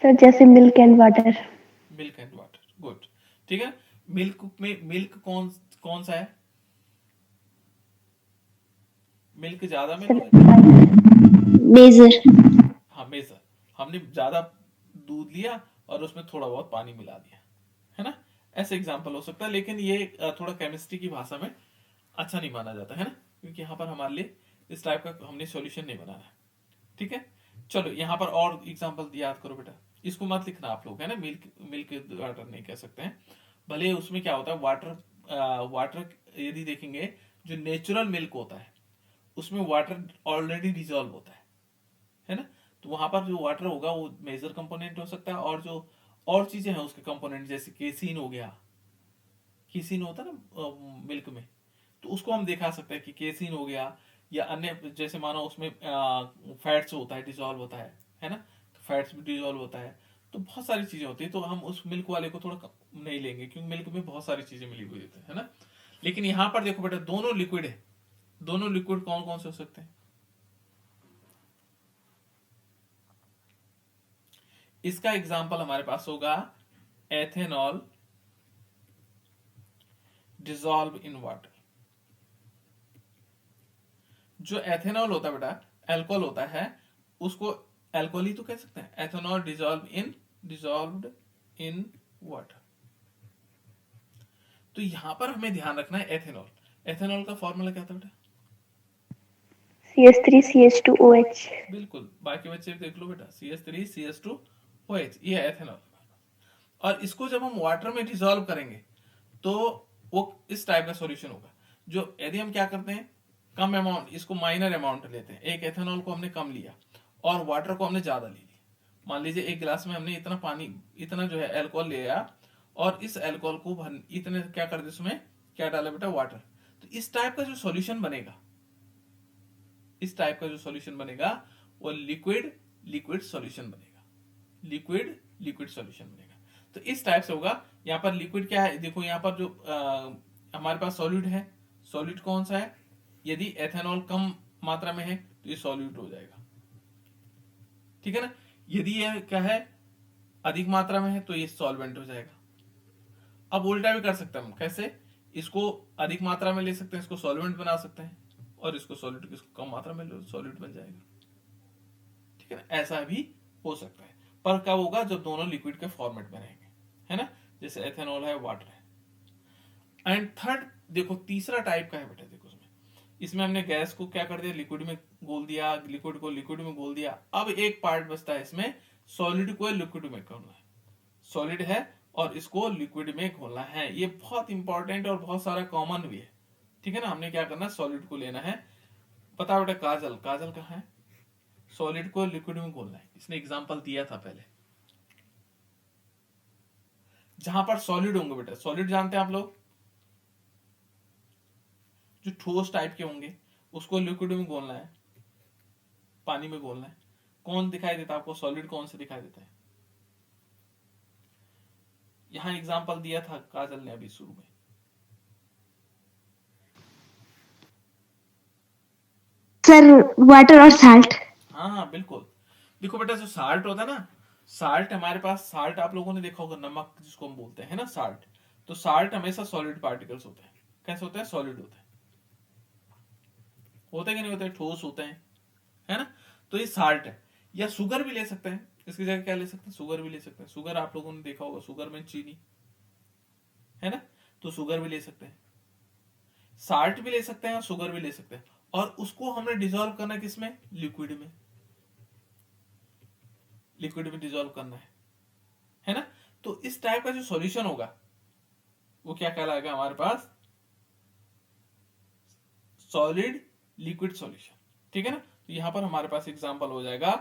सर जैसे milk and water. Milk and water, good, ठीक है। मिल्क में मिल्क कौन कौन सा है, मिल्क ज्यादा में, मेजर। हाँ मेजर, हमने ज्यादा दूध लिया और उसमें थोड़ा बहुत पानी मिला दिया, है ना। ऐसे एग्जांपल हो सकता है, लेकिन ये थोड़ा केमिस्ट्री की भाषा में अच्छा नहीं माना जाता है ना, क्योंकि यहाँ पर हमारे लिए इस टाइप का हमने सॉल्यूशन नहीं बनाना है, ठीक है। चलो यहाँ पर और एग्जांपल याद करो बेटा, इसको मत लिखना आप लोग, है ना, मिल्क मिल्क वाटर नहीं कह सकते हैं, भले उसमें क्या होता है, वाटर यदि देखेंगे, जो नेचुरल मिल्क होता है उसमें वाटर ऑलरेडी डिसॉल्व होता है ना। तो वहां पर जो वाटर होगा वो मेजर कंपोनेंट हो सकता है, और जो और चीजें हैं उसके कंपोनेंट, जैसे केसीन हो गया, केसीन होता है ना मिल्क में, तो उसको हम दिखा सकते हैं कि केसीन हो गया, या अन्य जैसे मानो उसमें फैट्स होता है, डिसॉल्व होता है ना, तो फैट्स भी डिसॉल्व होता है। तो बहुत सारी चीजें होती है, तो हम उस मिल्क वाले को थोड़ा कम नहीं लेंगे, क्योंकि मिल्क में बहुत सारी चीजें मिली हुई होती है ना। लेकिन यहाँ पर देखो बेटा, दोनों लिक्विड है, दोनों लिक्विड कौन कौन से हो सकते हैं, इसका एग्जाम्पल हमारे पास होगा एथेनॉल डिसॉल्व इन वाटर। जो एथेनॉल होता है बेटा, अल्कोहल होता है, उसको अल्कोहल ही तो कह सकते हैं, एथेनॉल डिसॉल्व्ड इन वाटर। तो यहां पर हमें ध्यान रखना है, एथेनॉल का फॉर्मूला क्या था बेटा, CH3CH2OH। बिल्कुल, बाकी बच्चे देख लो बेटा, CH3CH2OH, ये है एथेनॉल। और इसको जब हम वाटर में डिसॉल्व करेंगे तो वो इस टाइप का सॉल्यूशन होगा। जो यदि हम क्या करते हैं, कम अमाउंट, इसको माइनर अमाउंट लेते हैं, एक एथेनॉल को हमने कम लिया और वाटर को हमने ज्यादा ले लिया। मान लीजिए एक गिलास में हमने इतना पानी, इतना जो है अल्कोहल लिया, और इस अल्कोहल को इतने क्या कर दे, उसमें क्या डाला बेटा, वाटर। तो इस टाइप का जो सॉल्यूशन बनेगा, इस टाइप का जो सॉल्यूशन बनेगा वो लिक्विड सॉल्यूशन बनेगा, लिक्विड सॉल्यूशन बनेगा। तो इस टाइप से होगा। यहाँ पर लिक्विड क्या है, देखो यहाँ पर जो हमारे पास सॉलिड है, सॉलिड कौन सा है, यदि एथेनॉल कम मात्रा में है तो ये सॉल्यूट हो जाएगा, ठीक है ना। यदि ये क्या है, अधिक मात्रा में है तो ये सॉल्वेंट हो जाएगा। अब उल्टा भी कर सकते हैं हम, कैसे, इसको अधिक मात्रा में ले सकते हैं, इसको सॉल्वेंट बना सकते हैं, और इसको सॉलिड किसको कम मात्रा में सॉलिड बन जाएगा, ठीक है ना। ऐसा भी हो सकता है, पर कब होगा, जब दोनों लिक्विड के फॉर्मेट में रहेंगे, है ना, जैसे एथेनॉल है, वाटर है। एंड थर्ड देखो, तीसरा टाइप का है बेटा, देखो इसमें हमने गैस को क्या कर दिया, लिक्विड में घोल दिया, लिक्विड को लिक्विड में घोल दिया। अब एक पार्ट बचता है इसमें, सॉलिड को लिक्विड में घोलना है, सॉलिड है और इसको लिक्विड में घोलना है। ये बहुत इंपॉर्टेंट और बहुत सारा कॉमन भी है, ठीक है ना। हमने क्या करना है, सॉलिड को लेना है। पता बेटा काजल, काजल कहाँ है, सॉलिड को लिक्विड में घोलना है। इसने एग्जांपल दिया था पहले, जहां पर सॉलिड होंगे बेटा, सॉलिड जानते हैं आप लोग, जो ठोस टाइप के होंगे उसको लिक्विड में घोलना है, पानी में घोलना है। कौन दिखाई देता है आपको, सॉलिड कौन से दिखाई देता है, यहां एग्जांपल दिया था काजल ने अभी शुरू में। सर वाटर और साल्ट। हाँ हाँ बिल्कुल। देखो बेटा, जो साल्ट होता है ना, साल्ट हमारे पास, साल्ट आप लोगों ने देखा होगा, नमक जिसको हम बोलते हैं ना, साल्ट। तो साल्ट हमेशा सॉलिड पार्टिकल्स होते हैं। कैसे होते हैं, सॉलिड होते हैं, होते कि नहीं होते, ठोस होते हैं, है ना। तो ये साल्ट है। या शुगर भी ले सकते हैं, इसकी जगह क्या ले सकते हैं, शुगर भी ले सकते हैं। शुगर आप लोगों ने देखा होगा, शुगर में चीनी, है ना, तो शुगर भी ले सकते हैं, साल्ट भी ले सकते हैं और शुगर भी ले सकते हैं। और उसको हमने डिसॉल्व करना है किसमें, लिक्विड में, लिक्विड में डिसॉल्व करना है ना। तो इस टाइप का जो सॉल्यूशन होगा वो क्या कहलाएगा हमारे पास, सॉलिड लिक्विड सॉल्यूशन, ठीक है ना। तो यहां पर हमारे पास एग्जांपल हो जाएगा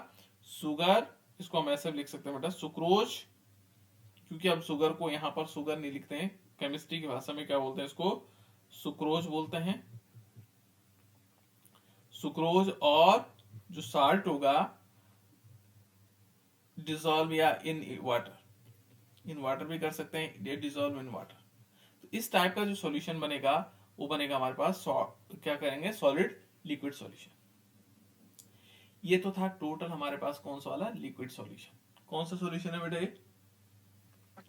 शुगर, इसको हम ऐसे लिख सकते हैं बेटा, सुक्रोज, क्योंकि अब शुगर को यहां पर शुगर नहीं लिखते हैं, केमिस्ट्री की भाषा में क्या बोलते हैं, इसको सुक्रोज बोलते हैं, सुक्रोज। और जो साल्ट होगा, डिसॉल्व या इन वाटर, इन वाटर भी कर सकते हैं, डिसॉल्व इन वाटर। तो इस टाइप का जो सॉल्यूशन बनेगा वो बनेगा हमारे पास क्या करेंगे, सॉलिड लिक्विड सॉल्यूशन। ये तो था टोटल हमारे पास कौन सा वाला, लिक्विड सॉल्यूशन। कौन सा सॉल्यूशन है बेटा, ये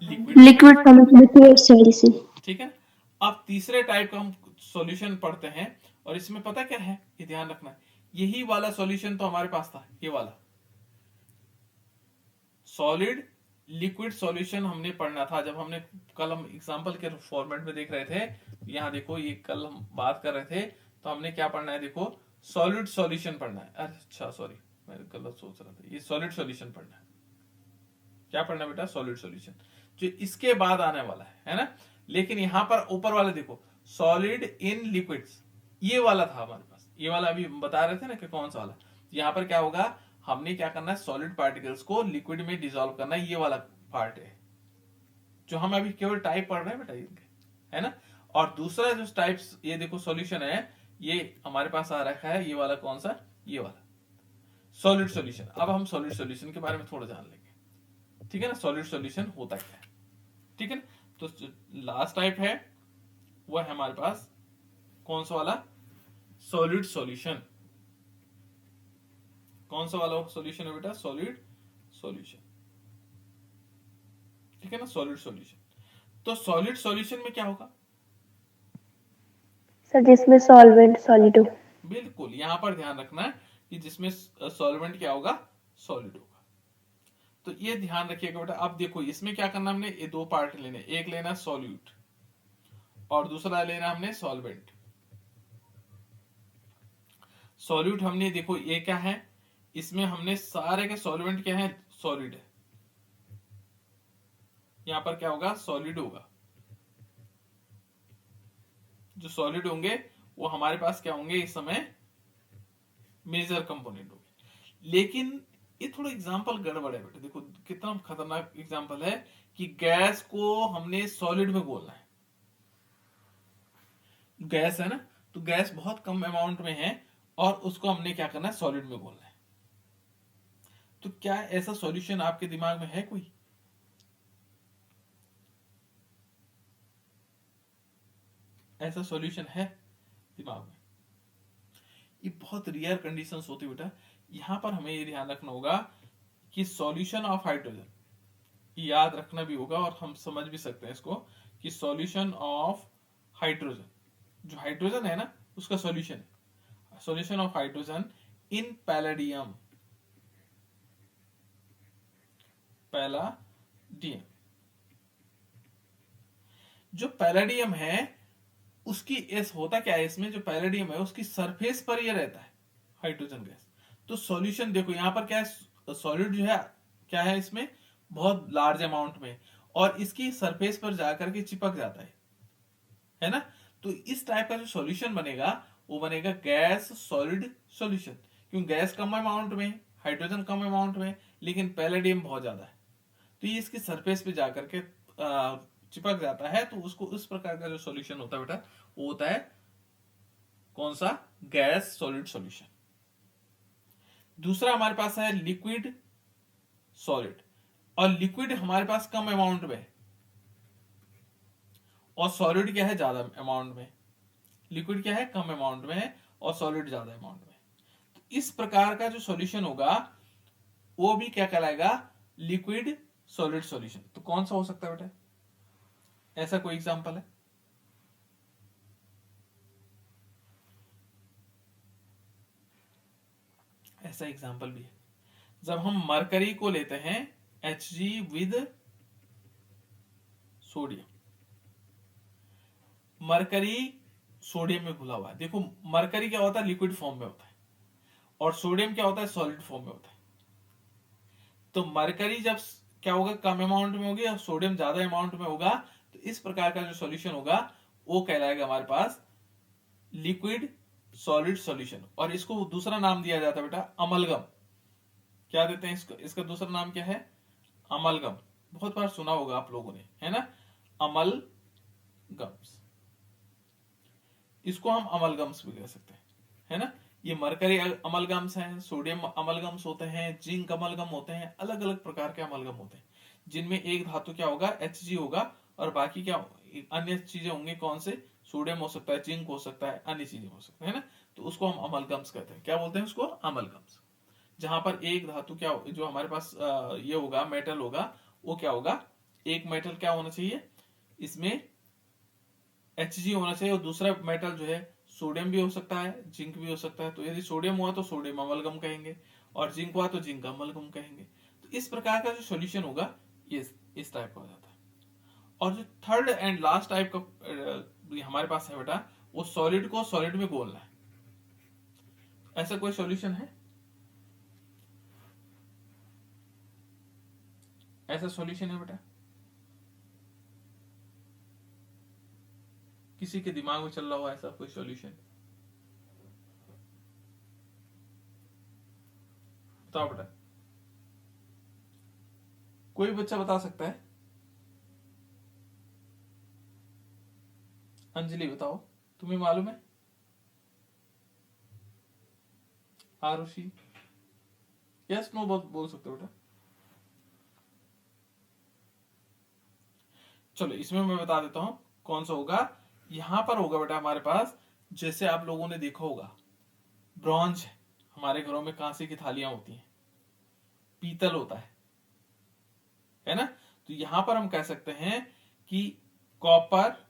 लिक्विड, लिक्विड सॉल्यूशन। ठीक है। अब तीसरे टाइप का हम सॉल्यूशन पढ़ते हैं, और इसमें पता क्या है, ये ध्यान रखना है, यही वाला सॉल्यूशन तो हमारे पास था, ये वाला सॉलिड लिक्विड सॉल्यूशन हमने पढ़ना था। जब हमने कल हम एग्जांपल के फॉर्मेट में देख रहे थे, यहाँ देखो, ये कल हम बात कर रहे थे, तो हमने क्या पढ़ना है, देखो सॉलिड सॉल्यूशन पढ़ना है। अच्छा सॉरी, मैं गलत सोच रहा था, ये सॉलिड सॉल्यूशन पढ़ना है। क्या पढ़ना बेटा, सॉलिड सॉल्यूशन, जो इसके बाद आने वाला है ना। लेकिन यहां पर ऊपर वाले देखो, सॉलिड इन लिक्विड्स, ये वाला था हमारे पास, ये वाला अभी बता रहे थे ना कि कौन सा वाला। यहाँ पर क्या होगा, हमने क्या करना है, सॉलिड पार्टिकल्स को लिक्विड में डिसॉल्व करना है, ये वाला पार्ट है जो हम अभी केवल टाइप पढ़ रहे हैं बेटा इनके, है ना। और दूसरा जो टाइप्स, ये देखो सॉल्यूशन है, ये हमारे पास आ रखा है, ये वाला कौन सा, ये वाला सॉलिड सॉल्यूशन। अब हम सॉलिड सॉल्यूशन के बारे में थोड़ा जान लेंगे, ठीक है ना, सॉलिड सॉल्यूशन होता क्या है, ठीक है ना। तो लास्ट टाइप है वो है हमारे पास कौन सा वाला, सॉलिड सॉल्यूशन। कौन सा वाला सॉल्यूशन है बेटा, सॉलिड सॉल्यूशन, ठीक है ना, सॉलिड सॉल्यूशन। तो सॉलिड सॉल्यूशन में क्या होगा, सर जिसमें सॉल्वेंट सॉलिड हो। बिल्कुल, यहां पर ध्यान रखना है कि जिसमें सॉल्वेंट क्या होगा, सॉलिड होगा। तो ये ध्यान रखिएगा बेटा। अब देखो इसमें क्या करना, हमने ये दो पार्ट लेने, एक लेना सॉल्यूट और दूसरा लेना हमने सॉल्वेंट। सॉल्यूट हमने देखो ये क्या है, इसमें हमने सारे के सॉल्वेंट क्या है, सॉलिड है, यहां पर क्या होगा, सॉलिड होगा। जो सॉलिड होंगे वो हमारे पास क्या होंगे इस समय, मेजर कंपोनेंट होंगे। लेकिन ये थोड़ा एग्जांपल गड़बड़ है बेटा, देखो कितना खतरनाक एग्जांपल है कि गैस को हमने सॉलिड में घोलना है, गैस है ना, तो गैस बहुत कम अमाउंट में है और उसको हमने क्या करना है, सॉलिड में घोलना है। तो क्या ऐसा सॉल्यूशन आपके दिमाग में है कोई, ऐसा सॉल्यूशन है दिमाग में? ये बहुत रेयर कंडीशंस होती है बेटा। यहां पर हमें ये ध्यान रखना होगा कि सॉल्यूशन ऑफ हाइड्रोजन, याद रखना भी होगा और हम समझ भी सकते हैं इसको, कि सॉल्यूशन ऑफ हाइड्रोजन, जो हाइड्रोजन है ना उसका सॉल्यूशन है। solution of hydrogen in palladium. Palladium, जो पैलाडियम है उसकी एस होता क्या है, इसमें जो पैलाडियम है उसकी सरफेस पर ये रहता है हाइड्रोजन गैस। तो सॉल्यूशन देखो यहाँ पर क्या है, सॉलिड जो है क्या है इसमें बहुत लार्ज अमाउंट में, और इसकी सरफेस पर जाकर के चिपक जाता है ना। तो इस टाइप का जो सॉल्यूशन बनेगा वो बनेगा गैस सॉलिड सॉल्यूशन। क्यों, गैस कम अमाउंट में, हाइड्रोजन कम अमाउंट में, लेकिन पैलेडियम बहुत ज्यादा है, तो ये इसकी सरफेस पे जाकर के चिपक जाता है। तो उसको इस प्रकार का जो सॉल्यूशन होता है बेटा वो होता है कौन सा, गैस सॉलिड सॉल्यूशन। दूसरा हमारे पास है लिक्विड सॉलिड, और लिक्विड हमारे पास कम अमाउंट में और सॉलिड क्या है ज्यादा अमाउंट में। लिक्विड क्या है कम अमाउंट में और सॉलिड ज्यादा अमाउंट में। तो इस प्रकार का जो सॉल्यूशन होगा वो भी क्या कहलाएगा, लिक्विड सॉलिड सॉल्यूशन। तो कौन सा हो सकता है बेटा, ऐसा कोई एग्जांपल है? ऐसा एग्जांपल भी है, जब हम मरकरी को लेते हैं Hg with sodium, mercury sodium में घुला हुआ है। देखो मरकरी क्या होता है, लिक्विड फॉर्म में होता है, और सोडियम क्या होता है, सॉलिड फॉर्म में होता है। तो मरकरी जब क्या होगा, कम अमाउंट में होगी और सोडियम ज्यादा अमाउंट में होगा, तो इस प्रकार का जो सॉल्यूशन होगा वो कहलाएगा हमारे पास लिक्विड सॉलिड सॉल्यूशन। और इसको दूसरा नाम दिया जाता है बेटा अमलगम। क्या देते हैं इसको, इसका दूसरा नाम क्या है, अमलगम। बहुत बार सुना होगा आप लोगों ने, है ना, अमलगम्स। इसको हम अमलगम्स भी कह सकते हैं, है ना। ये मरकरी अमलगम्स हैं, सोडियम अमलगम्स होते हैं, जिंक अमलगम होते हैं, अलग अलग प्रकार के अमलगम होते हैं, जिनमें एक धातु क्या होगा, Hg होगा, और बाकी क्या अन्य चीजें होंगी, कौन से, सोडियम हो सकता है, जिंक हो सकता है, अन्य चीजें हो सकती है ना। तो उसको हम अमलगम्स कहते हैं। क्या बोलते हैं उसको, अमलगम्स। जहां पर एक धातु क्या जो हमारे पास ये होगा, मेटल होगा, वो क्या होगा, एक मेटल क्या होना चाहिए इसमें, Hg होना चाहिए, और दूसरा मेटल जो है सोडियम भी हो सकता है, जिंक भी हो सकता है। तो यदि सोडियम हुआ तो सोडियम अमलगम कहेंगे, और जिंक हुआ तो जिंक अमलगम कहेंगे। तो इस प्रकार का जो सॉल्यूशन होगा ये इस टाइप का हो जाता है। और जो थर्ड एंड लास्ट टाइप का हमारे पास है बेटा, वो सॉलिड को सॉलिड में घोलना है। ऐसा कोई सॉल्यूशन है, ऐसा सॉल्यूशन है बेटा, किसी के दिमाग में चल रहा हो ऐसा कोई सॉल्यूशन, बताओ बेटा, कोई बच्चा बता सकता है? अंजलि बताओ, तुम्हें मालूम है? आरुषि, यस नो बोल सकते हो बेटा। चलो इसमें मैं बता देता हूं कौन सा होगा। यहां पर होगा बेटा हमारे पास, जैसे आप लोगों ने देखा होगा ब्रॉन्ज, हमारे घरों में कांसे की थालियां होती हैं, पीतल होता है ना। तो यहां पर हम कह सकते हैं कि कॉपर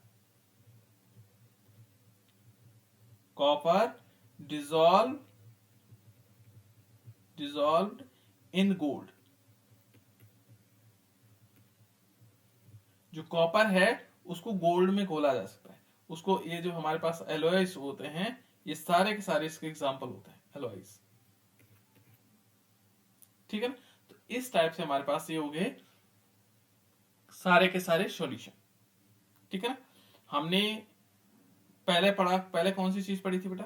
डिजॉल्व्ड इन गोल्ड। जो कॉपर है उसको गोल्ड में घोला जा सकता है। उसको ये जो हमारे पास एलॉयज होते हैं, ये सारे के सारे इसके एग्जांपल होते हैं, एलॉयज, ठीक है ना। तो इस टाइप से हमारे पास ये हो गए सारे के सारे सॉल्यूशन, ठीक है ना। हमने पहले पढ़ा, पहले कौन सी चीज पढ़ी थी बेटा,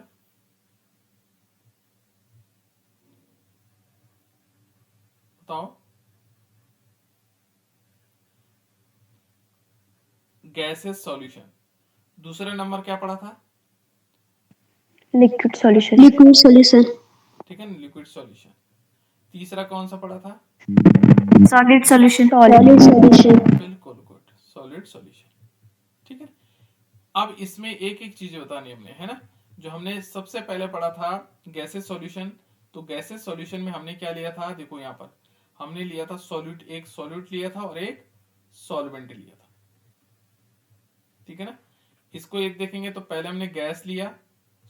बताओ, गैसेस सॉल्यूशन। दूसरे नंबर क्या पढ़ा था, लिक्विड सॉल्यूशन। Liquid solution. ठीक है ना, लिक्विड सॉल्यूशन। तीसरा कौन सा पढ़ा था, सॉलिड सॉल्यूशन। Solid solution. बिल्कुल गुड, सॉलिड सॉल्यूशन, ठीक है। अब इसमें एक एक चीज बतानी हमने, है ना। जो हमने सबसे पहले पढ़ा था गैसेस सॉल्यूशन, तो गैसेस सॉल्यूशन में हमने क्या लिया था, देखो यहाँ पर हमने लिया था सॉल्यूट, एक सॉल्यूट लिया था और एक सॉल्वेंट लिया था, ठीक है ना। इसको एक देखेंगे तो पहले हमने गैस लिया,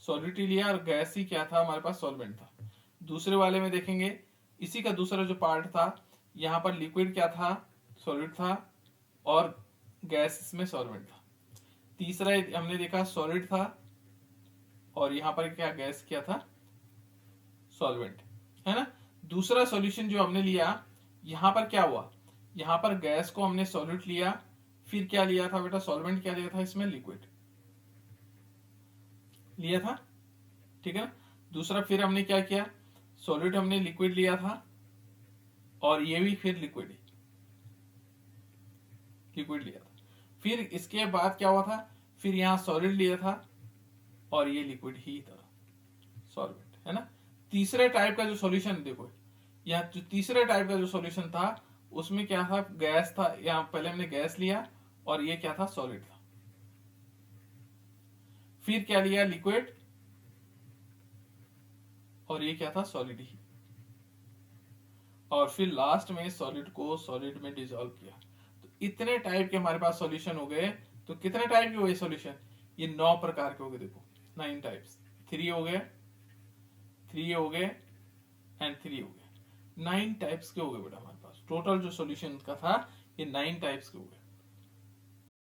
सॉलिड लिया और गैस ही क्या था हमारे पास, सॉल्वेंट था। दूसरे वाले में देखेंगे इसी का दूसरा जो पार्ट था, यहाँ पर लिक्विड क्या था, सॉलिड था, और गैस इसमें सॉल्वेंट था। तीसरा हमने देखा सॉलिड था और यहाँ पर क्या गैस क्या था, सॉल्वेंट, है ना। दूसरा सॉल्यूशन जो हमने लिया, यहाँ पर क्या हुआ, यहाँ पर गैस को हमने सॉलिड लिया, फिर क्या लिया था बेटा, सॉल्वेंट क्या लिया था इसमें, लिक्विड लिया था, ठीक है ना। दूसरा फिर हमने क्या किया, सॉलिड हमने लिक्विड लिया था और ये भी फिर लिक्विड लिया था। फिर इसके बाद क्या हुआ था, फिर यहां सॉलिड लिया था और ये लिक्विड ही था, सॉल्वेंट, है ना। तीसरे टाइप का जो सॉल्यूशन देखो, यहाँ जो तीसरे टाइप का जो सॉल्यूशन था उसमें क्या था, गैस था, यहाँ पहले हमने गैस लिया और ये क्या था, सॉलिड था। फिर क्या लिया, लिक्विड, और ये क्या था, सॉलिड ही। और फिर लास्ट में सॉलिड को सॉलिड में डिसॉल्व किया। तो इतने टाइप के हमारे पास सॉल्यूशन हो गए। तो कितने टाइप के हुए सॉल्यूशन, ये 9 प्रकार के हो गए, देखो 9 टाइप्स, 3 हो गए, 3 हो गए एंड 3 हो गए, 9 टाइप्स के हो गए बेटा हमारे पास। टोटल जो सॉल्यूशन का था ये 9 टाइप्स के हो गए।